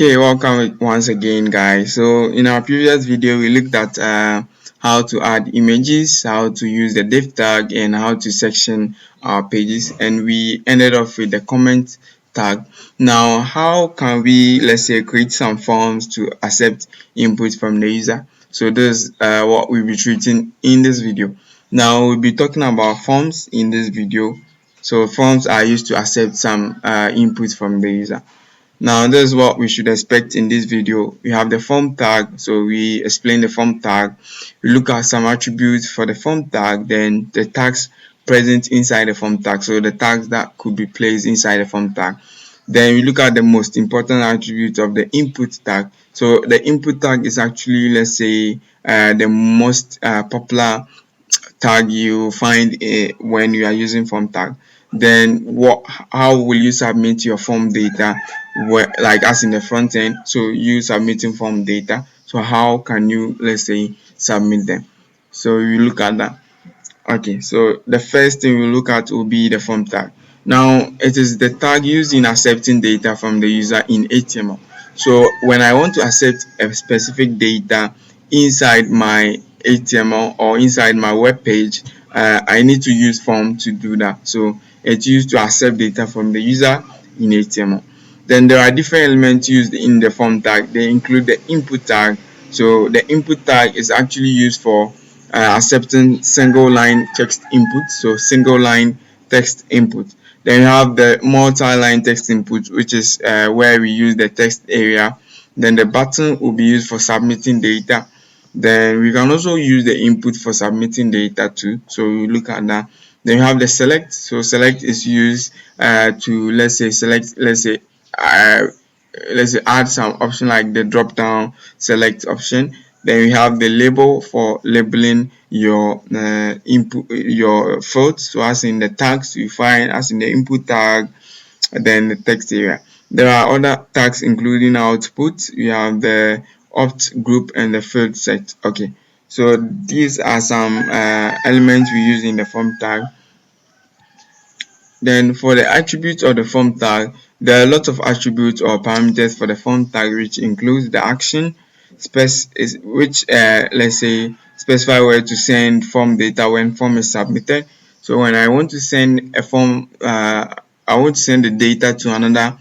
Okay, welcome once again, guys. So in our previous video, we looked at how to add images, how to use the div tag, and how to section our pages, and we ended off with the comment tag. Now, how can we, let's say, create some forms to accept input from the user? So this is what we'll be treating in this video. Now, we'll be talking about forms in this video. So forms are used to accept some input from the user. Now, this is what we should expect in this video. We have the form tag, so we explain the form tag. We look at some attributes for the form tag, then the tags present inside the form tag, so the tags that could be placed inside the form tag. Then we look at the most important attribute of the input tag. So the input tag is actually, let's say, the most popular tag you find when you are using form tag. Then how will you submit your form data, like as in the front end? So you submitting form data, so how can you, let's say, submit them? So you look at that. Okay, so the first thing we look at will be the form tag. Now, it is the tag used in accepting data from the user in HTML. So when I want to accept a specific data inside my HTML or inside my web page, I need to use form to do that. So it's used to accept data from the user in HTML. Then there are different elements used in the form tag. They include the input tag. So the input tag is actually used for accepting single line text input, so single line text input. Then you have the multi-line text input, which is where we use the text area. Then the button will be used for submitting data. Then we can also use the input for submitting data too, so we look at that. Then you have the select. So select is used to, let's say, select, uh, let's say add some option like the drop down select option. Then we have the label for labeling your input, your fields. So as in the tags you find, as in the input tag, then the text area. There are other tags including output. We have the opt group and the field set. Okay, so these are some elements we use in the form tag. Then for the attributes of the form tag, there are a lot of attributes or parameters for the form tag, which includes the action, which let's say specify where to send form data when form is submitted. So when I want to send a form, I want to send the data to another,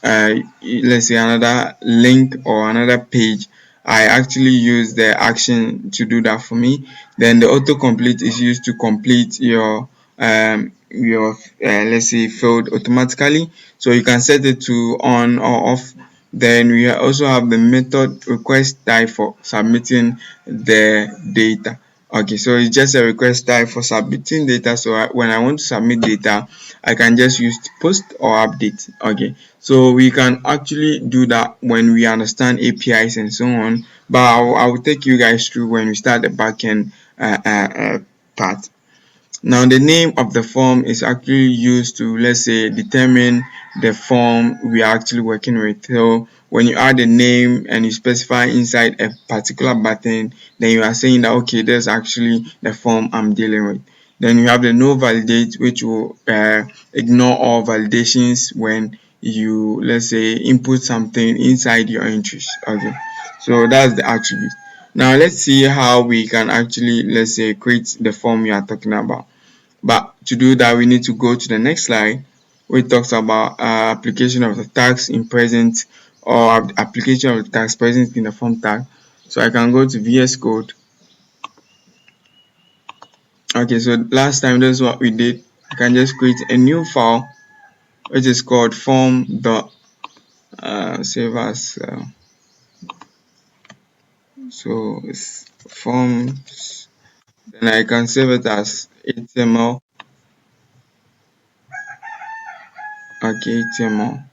let's say another link or another page. I actually use the action to do that for me. Then the autocomplete is used to complete your let's say field automatically, so you can set it to on or off. Then we also have the method request type for submitting the data. Okay, so it's just a request type for submitting data. So when I want to submit data, I can just use post or update. Okay, so we can actually do that when we understand APIs and so on, but I will take you guys through when we start the backend part. Now the name of the form is actually used to, let's say, determine the form we are actually working with. So when you add a name and you specify inside a particular button, then you are saying that okay, there's actually the form I'm dealing with. Then you have the no validate, which will ignore all validations when you, let's say, input something inside your entries. Okay, so that's the attribute. Now let's see how we can actually, let's say, create the form we are talking about. But to do that, we need to go to the next slide, which talks about application of the tags in present, or application of the tags present in the form tag. So I can go to VS Code. Okay, so last time this is what we did. I can just create a new file, which is called form dot save as so it's forms. Then I can save it as HTML. Okay, HTML.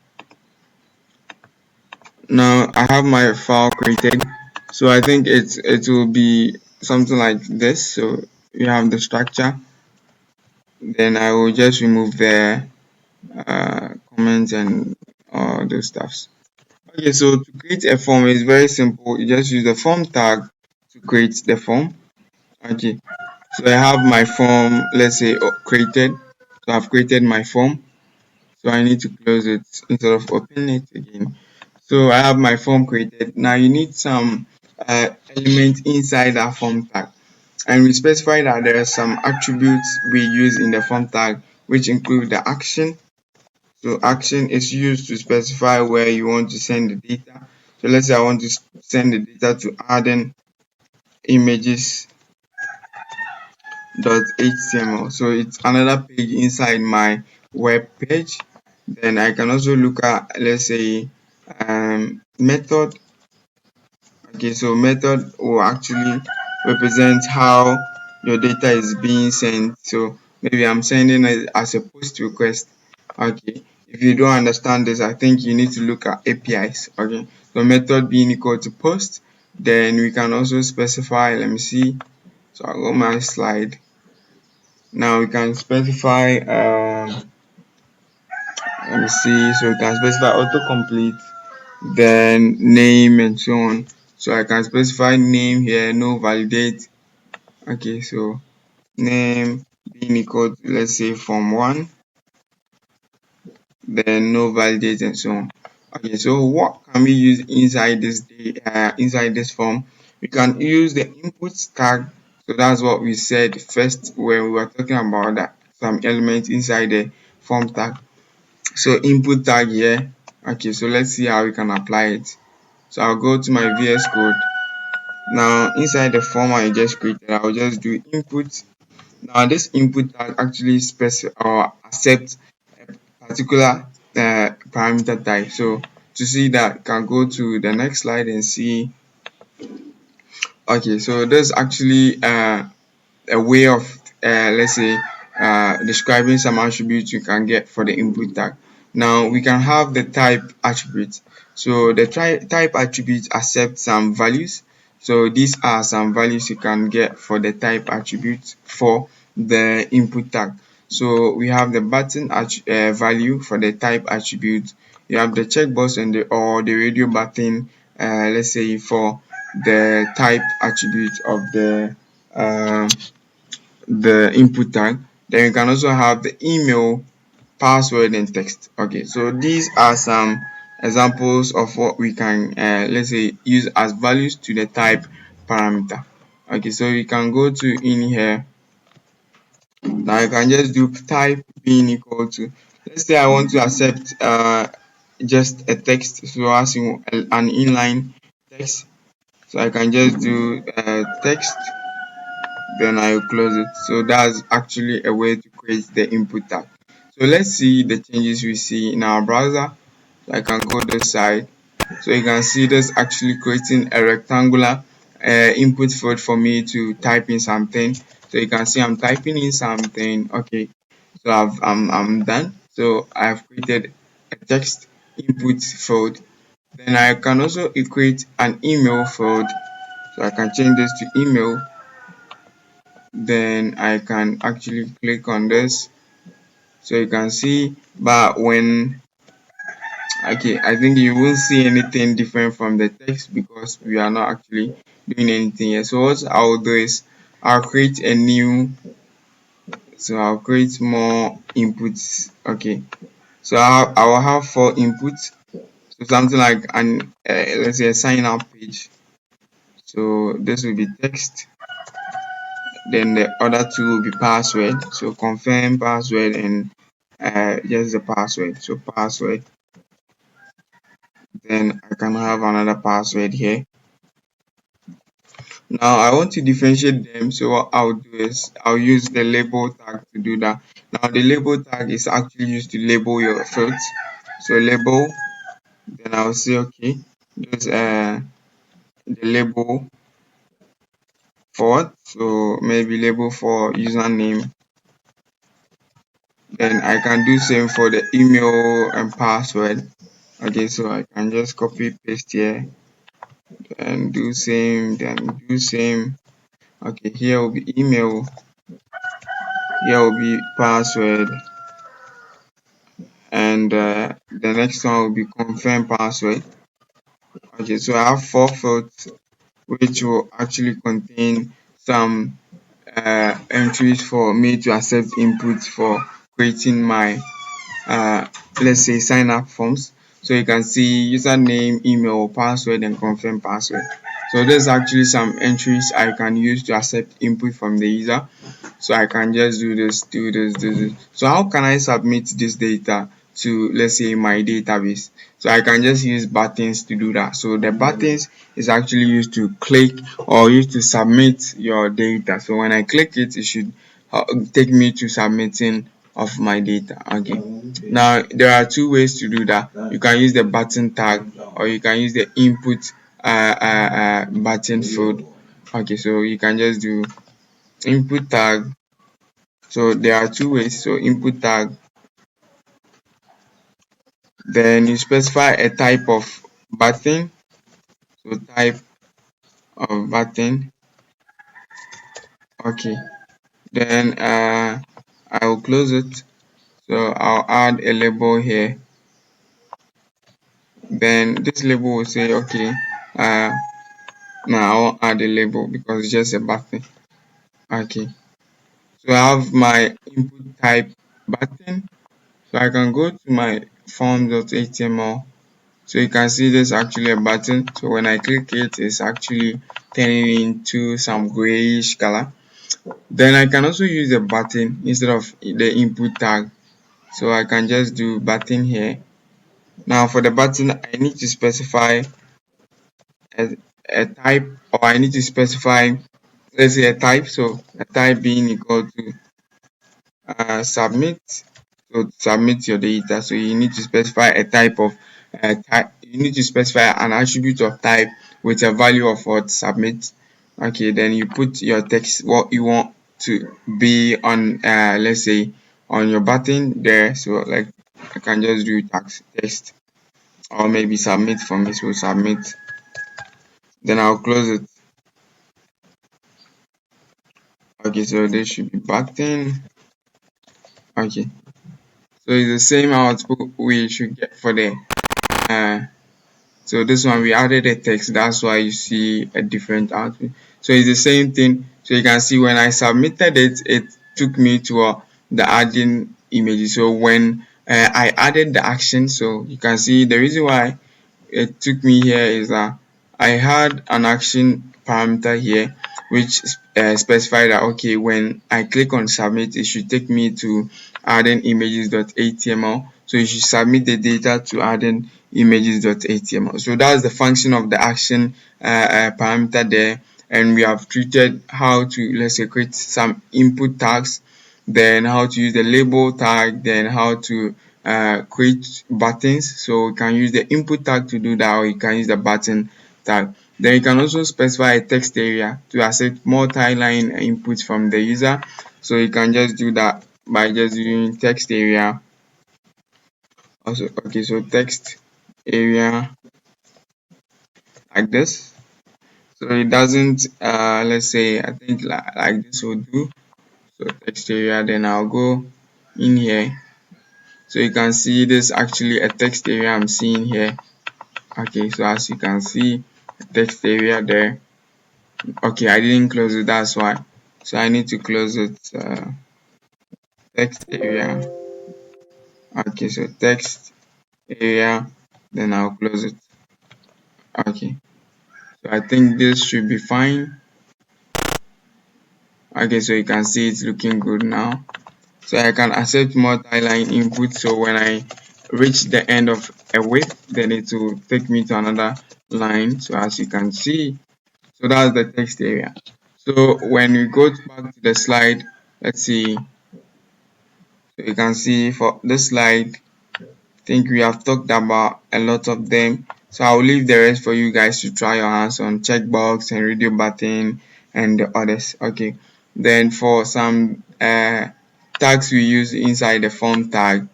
Now I have my file created, so I think it will be something like this. So you have the structure, then I will just remove the comments and all those stuffs. Okay, so to create a form is very simple. You just use the form tag to create the form. Okay, so I have my form, let's say, created. So I've created my form, so I need to close it instead of opening it again. So I have my form created. Now you need some element inside that form tag, and we specify that there are some attributes we use in the form tag, which include the action. So action is used to specify where you want to send the data. So let's say I want to send the data to add-in images.html. So it's another page inside my web page. Then I can also look at, let's say, method. Okay, so method will actually represent how your data is being sent. So maybe I'm sending it as a post request. Okay, if you don't understand this, I think you need to look at APIs. Okay, so method being equal to post. Then we can also specify, let me see. So I'll go my slide. Now we can specify, let me see. So we can specify autocomplete, then name and so on. So I can specify name here, no validate. Okay, so name being equal to, let's say, form1, then no validate and so on. Okay, so what can we use inside this form? We can use the input tag. So that's what we said first when we were talking about that some elements inside the form tag. So input tag here. Okay, so let's see how we can apply it. So I'll go to my VS Code. Now inside the form I just created, I'll just do input. Now this input tag actually specify or accept a particular parameter type. So to see that, you can go to the next slide and see. Okay, so there's actually a way of let's say describing some attributes you can get for the input tag. Now we can have the type attribute. So the type attribute accepts some values. So these are some values you can get for the type attribute for the input tag. So we have the button value for the type attribute. You have the checkbox and the radio button, let's say, for the type attribute of the input tag. Then you can also have the email, password, and text. Okay, so these are some examples of what we can let's say use as values to the type parameter. Okay, so you can go to in here. Now you can just do type being equal to, let's say I want to accept just a text, so as in an inline text. So I can just do text, then I will close it. So that's actually a way to create the input tag. So let's see the changes we see in our browser. So I can go this side. So you can see this actually creating a rectangular input field for me to type in something. So you can see I'm typing in something. Okay, so I'm done. So I've created a text input field. Then I can also create an email field. So I can change this to email. Then I can actually click on this. So you can see, but when okay, I think you won't see anything different from the text because we are not actually doing anything here. So what I'll do is I'll create a new, so I'll create more inputs. Okay, so I will have 4 inputs. So something like an let's say a sign up page. So this will be text. Then the other two will be password. So confirm password and just the password. So password. Then I can have another password here. Now I want to differentiate them, so what I'll do is I'll use the label tag to do that. Now the label tag is actually used to label your fields. So label, then I'll say okay, there's the label for what? So maybe label for username. Then I can do same for the email and password. Okay, so I can just copy paste here and do same, then do same. Okay, here will be email, here will be password, and the next one will be confirm password. Okay, so I have 4 fields which will actually contain some entries for me to accept inputs for creating my let's say sign up forms. So you can see username, email, password, and confirm password. So there's actually some entries I can use to accept input from the user. So I can just do this, do this. So how can I submit this data to, let's say, my database? So I can just use buttons to do that. So the buttons is actually used to click or used to submit your data. So when I click it, it should take me to submitting of my data. Okay, now there are two ways to do that. You can use the button tag, or you can use the input button field. Okay, so you can just do input tag. So there are two ways. So input tag, then you specify a type of button. So type of button. Okay, then I will close it. So I'll add a label here. Then this label will say, okay, now I won't add a label because it's just a button. Okay, so I have my input type button. So I can go to my form.html. So you can see there's actually a button. So when I click it, it's actually turning into some grayish color. Then I can also use the button instead of the input tag. So I can just do button here. Now for the button, I need to specify a type, or I need to specify, let's say, a type. So a type being equal to submit. So to submit your data, so you need to specify a type of type. You need to specify an attribute of type with a value of what submit. Okay, then you put your text, what you want to be on, let's say, on your button there. So like I can just do text, or maybe submit for me. So submit. Then I'll close it. Okay, so this should be button. Okay, so it's the same output we should get for the so this one we added a text, that's why you see a different output. So it's the same thing. So you can see when I submitted it, it took me to the adding images. So when I added the action, so you can see the reason why it took me here is that I had an action parameter here which specified that okay, when I click on submit, it should take me to adding images.html. So you should submit the data to adding images.html. So that's the function of the action parameter there. And we have treated how to, let's say, create some input tags, then how to use the label tag, then how to create buttons. So you can use the input tag to do that, or you can use the button tag. Then you can also specify a text area to accept multi-line inputs from the user. So you can just do that by just using text area. Also, okay, so text area like this. So it doesn't, let's say, I think like this will do. So text area, then I'll go in here. So you can see this actually a text area I'm seeing here. Okay, so as you can see, a text area there. Okay, I didn't close it, that's why. So I need to close it. Text area. Okay, so text area, then I'll close it. Okay, so I think this should be fine. Okay, so you can see it's looking good now. So I can accept multi-line input. So when I reach the end of a width, then it will take me to another line. So as you can see, so that's the text area. So when we go back to the slide, let's see. So you can see for this slide, I think we have talked about a lot of them. So I'll leave the rest for you guys to try your hands on checkbox and radio button and the others. Okay. Then for some tags we use inside the form tag,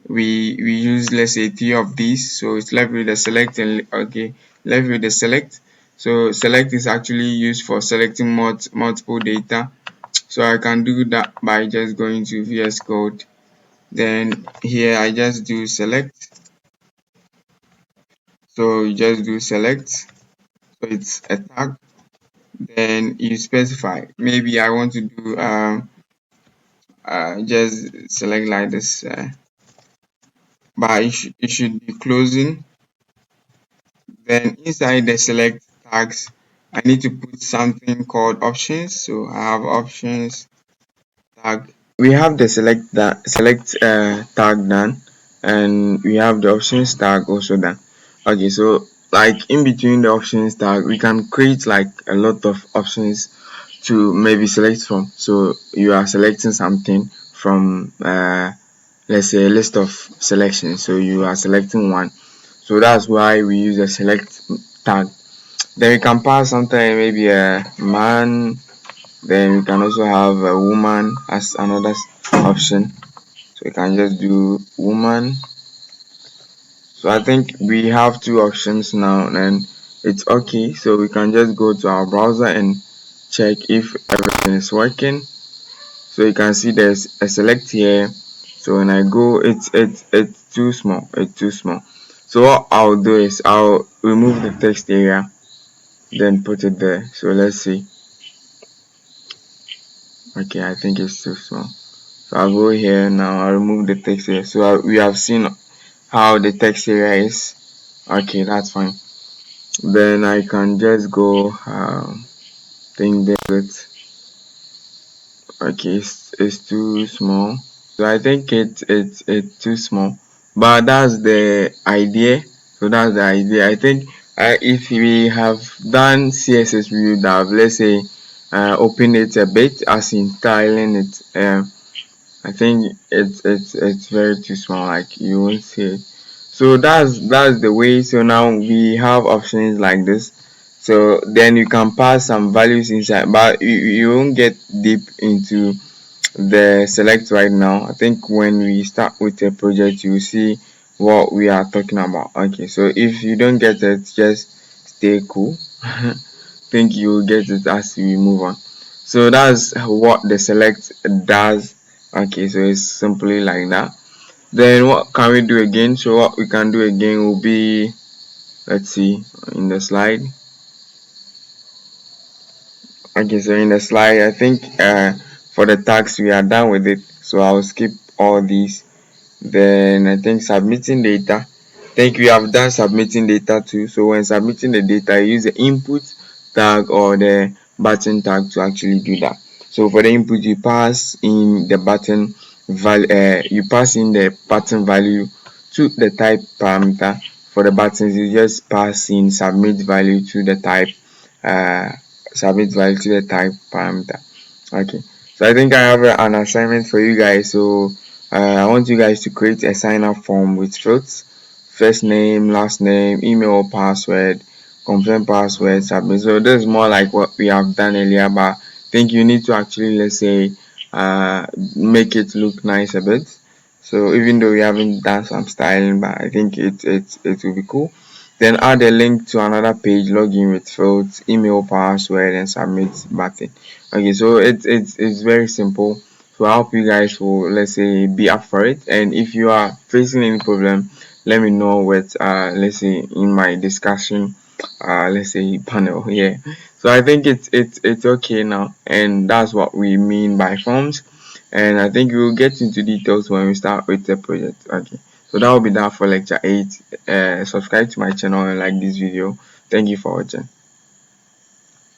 we use, let's say, three of these. So it's left with the select and okay, left with the select. So select is actually used for selecting multiple data. So I can do that by just going to VS Code. Then here I just do select. So you just do select. So it's a tag. Then you specify. Maybe I want to do just select like this. but it should be closing. Then inside the select tags, I need to put something called options. So I have options tag. We have the select tag done, and we have the options tag also done. Okay, so like in between the options tag, we can create like a lot of options to maybe select from. So you are selecting something from let's say a list of selections. So you are selecting one. So that's why we use a select tag. Then we can pass something maybe a man. Then we can also have a woman as another option. So we can just do woman. So I think we have two options now, and it's okay. So we can just go to our browser and check if everything is working. So you can see there's a select here. So when I go, it's too small. It's too small. So what I'll do is I'll remove the text area, then put it there. So let's see. Okay, I think it's too small. So I'll go here now. I'll remove the text here. So we have seen how the text area is. Okay, that's fine. Then I can just go think that okay, it's too small. So I think it's too small. But that's the idea. So that's the idea. I think if we have done CSS, we would have, let's say, open it a bit as in styling it. I think it's very too small. Like you won't see it. So that's the way. So now we have options like this. So then you can pass some values inside, but you won't get deep into the select right now. I think when we start with a project, you will see what we are talking about. Okay, so if you don't get it, just stay cool. Think you will get it as we move on. So that's what the select does. Okay, so it's simply like that. Then what can we do again? So what we can do again will be, let's see in the slide. Okay, so in the slide, I think for the tags we are done with it. So I'll skip all these. Then I think submitting data. I think we have done submitting data too. So when submitting the data, you use the input tag or the button tag to actually do that. So for the input, you pass in the button value. You pass in the button value to the type parameter. For the buttons, you just pass in submit value to the type. Uh, Submit value to the type parameter. Okay. So I think I have an assignment for you guys. So I want you guys to create a sign up form with fields: first name, last name, email, password, confirm password, submit. So this is more like what we have done earlier, but I think you need to actually, let's say, make it look nice a bit. So even though we haven't done some styling, but I think it will be cool. Then add a link to another page, login with fields, email, password, and submit button. Okay, so it's very simple. So I hope you guys will, let's say, be up for it. And if you are facing any problem, let me know with let's say in my discussion let's say panel here. So I think it's okay now, and that's what we mean by forms. And I think we'll get into details when we start with the project. Okay, so that will be that for lecture 8. Subscribe to my channel and like this video. Thank you for watching.